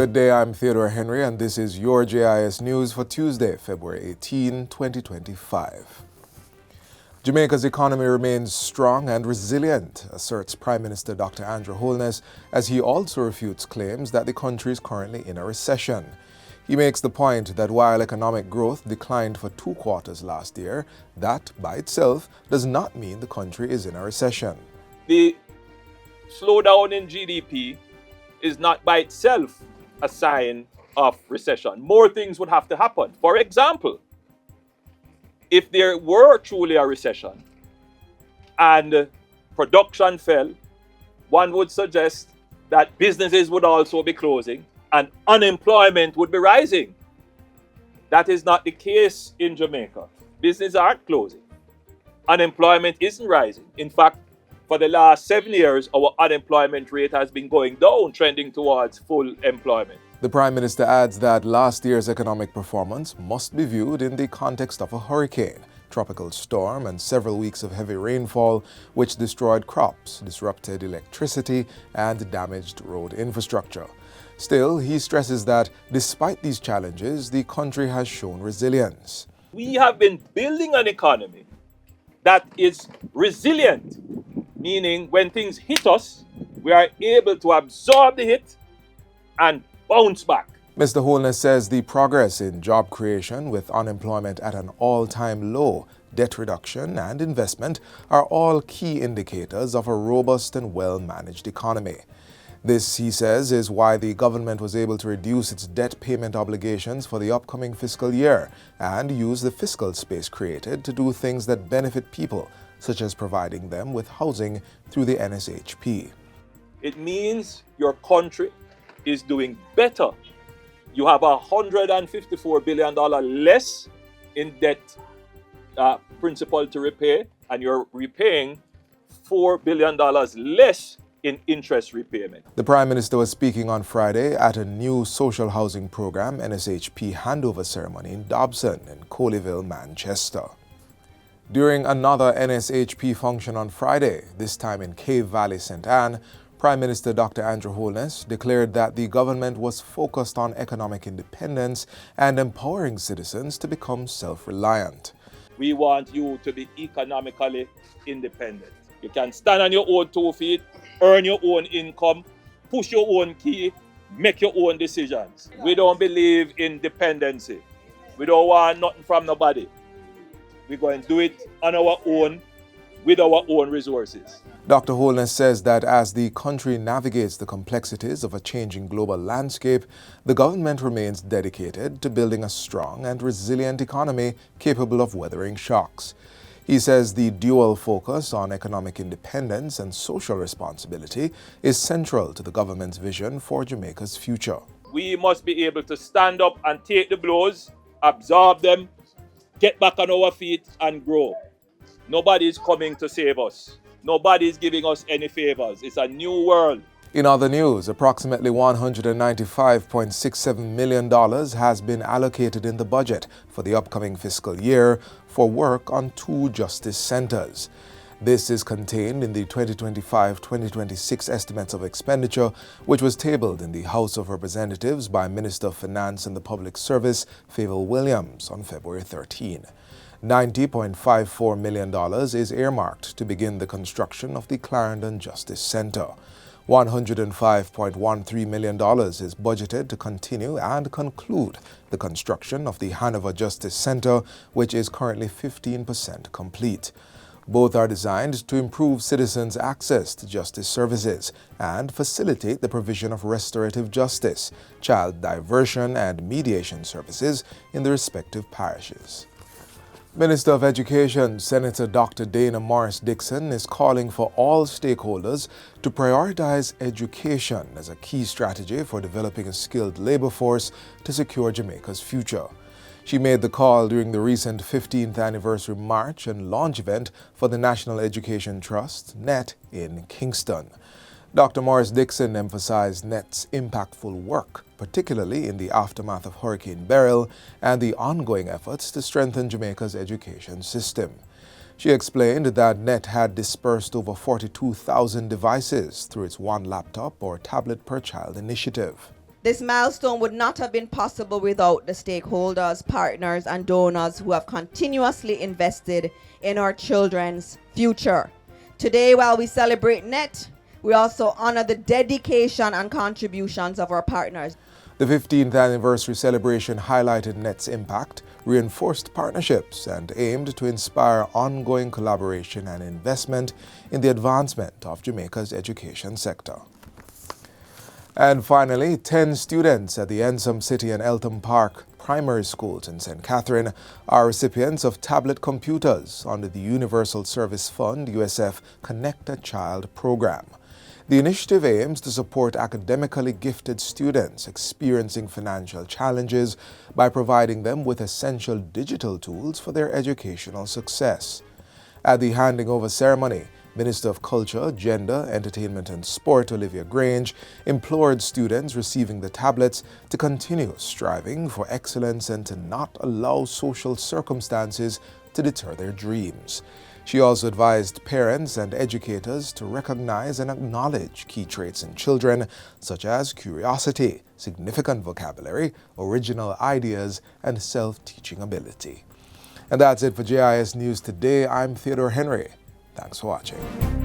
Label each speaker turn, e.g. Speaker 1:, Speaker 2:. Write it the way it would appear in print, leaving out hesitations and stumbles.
Speaker 1: Good day, I'm Theodore Henry, and this is your JIS News for Tuesday, February 18, 2025. Jamaica's economy remains strong and resilient, asserts Prime Minister Dr. Andrew Holness, as he also refutes claims that the country is currently in a recession. He makes the point that while economic growth declined for 2 quarters last year, that by itself does not mean the country is in a recession.
Speaker 2: The slowdown in GDP is not by itself a sign of recession. More things would have to happen. For example, if there were truly a recession and production fell, one would suggest that businesses would also be closing and unemployment would be rising. That is not the case in Jamaica. Businesses aren't closing. Unemployment isn't rising. In fact, for the last 7 years, our unemployment rate has been going down, trending towards full employment.
Speaker 1: The Prime Minister adds that last year's economic performance must be viewed in the context of a hurricane, tropical storm, and several weeks of heavy rainfall, which destroyed crops, disrupted electricity, and damaged road infrastructure. Still, he stresses that despite these challenges, the country has shown resilience.
Speaker 2: We have been building an economy that is resilient, meaning when things hit us, we are able to absorb the hit and bounce back.
Speaker 1: Mr. Holness says the progress in job creation, with unemployment at an all-time low, debt reduction, and investment are all key indicators of a robust and well-managed economy. This, he says, is why the government was able to reduce its debt payment obligations for the upcoming fiscal year and use the fiscal space created to do things that benefit people, such as providing them with housing through the NSHP.
Speaker 2: It means your country is doing better. You have $154 billion less in debt principal to repay, and you're repaying $4 billion less in interest repayment.
Speaker 1: The Prime Minister was speaking on Friday at a new social housing program NSHP handover ceremony in Dobson in Colleyville, Manchester. During another NSHP function on Friday, this time in Cave Valley, St. Anne, Prime Minister Dr. Andrew Holness declared that the government was focused on economic independence and empowering citizens to become self-reliant.
Speaker 2: We want you to be economically independent. You can stand on your own 2 feet, earn your own income, push your own key, make your own decisions. We don't believe in dependency. We don't want nothing from nobody. We're going to do it on our own, with our own resources.
Speaker 1: Dr. Holness says that as the country navigates the complexities of a changing global landscape, the government remains dedicated to building a strong and resilient economy capable of weathering shocks. He says the dual focus on economic independence and social responsibility is central to the government's vision for Jamaica's future.
Speaker 2: We must be able to stand up and take the blows, absorb them, get back on our feet and grow. Nobody is coming to save us. Nobody is giving us any favors. It's a new world.
Speaker 1: In other news, approximately $195.67 million has been allocated in the budget for the upcoming fiscal year for work on 2 justice centers. This is contained in the 2025-2026 estimates of expenditure, which was tabled in the House of Representatives by Minister of Finance and the Public Service, Favour Williams, on February 13. $90.54 million is earmarked to begin the construction of the Clarendon Justice Center. $105.13 million is budgeted to continue and conclude the construction of the Hanover Justice Center, which is currently 15% complete. Both are designed to improve citizens' access to justice services and facilitate the provision of restorative justice, child diversion, and mediation services in the respective parishes. Minister of Education, Senator Dr. Dana Morris Dixon, is calling for all stakeholders to prioritize education as a key strategy for developing a skilled labor force to secure Jamaica's future. She made the call during the recent 15th anniversary march and launch event for the National Education Trust, NET, in Kingston. Dr. Morris Dixon emphasized NET's impactful work, particularly in the aftermath of Hurricane Beryl and the ongoing efforts to strengthen Jamaica's education system. She explained that NET had dispersed over 42,000 devices through its one laptop or tablet per child initiative.
Speaker 3: This milestone would not have been possible without the stakeholders, partners, and donors who have continuously invested in our children's future. Today, while we celebrate NET, we also honor the dedication and contributions of our partners.
Speaker 1: The 15th anniversary celebration highlighted NET's impact, reinforced partnerships, and aimed to inspire ongoing collaboration and investment in the advancement of Jamaica's education sector. And finally, 10 students at the Ensom City and Eltham Park primary schools in St. Catherine are recipients of tablet computers under the Universal Service Fund USF Connect a Child program. The initiative aims to support academically gifted students experiencing financial challenges by providing them with essential digital tools for their educational success. At the handing over ceremony, Minister of Culture, Gender, Entertainment and Sport Olivia Grange implored students receiving the tablets to continue striving for excellence and to not allow social circumstances to deter their dreams. She also advised parents and educators to recognize and acknowledge key traits in children such as curiosity, significant vocabulary, original ideas, and self-teaching ability. And that's it for JIS News Today. I'm Theodore Henry. Thanks for watching.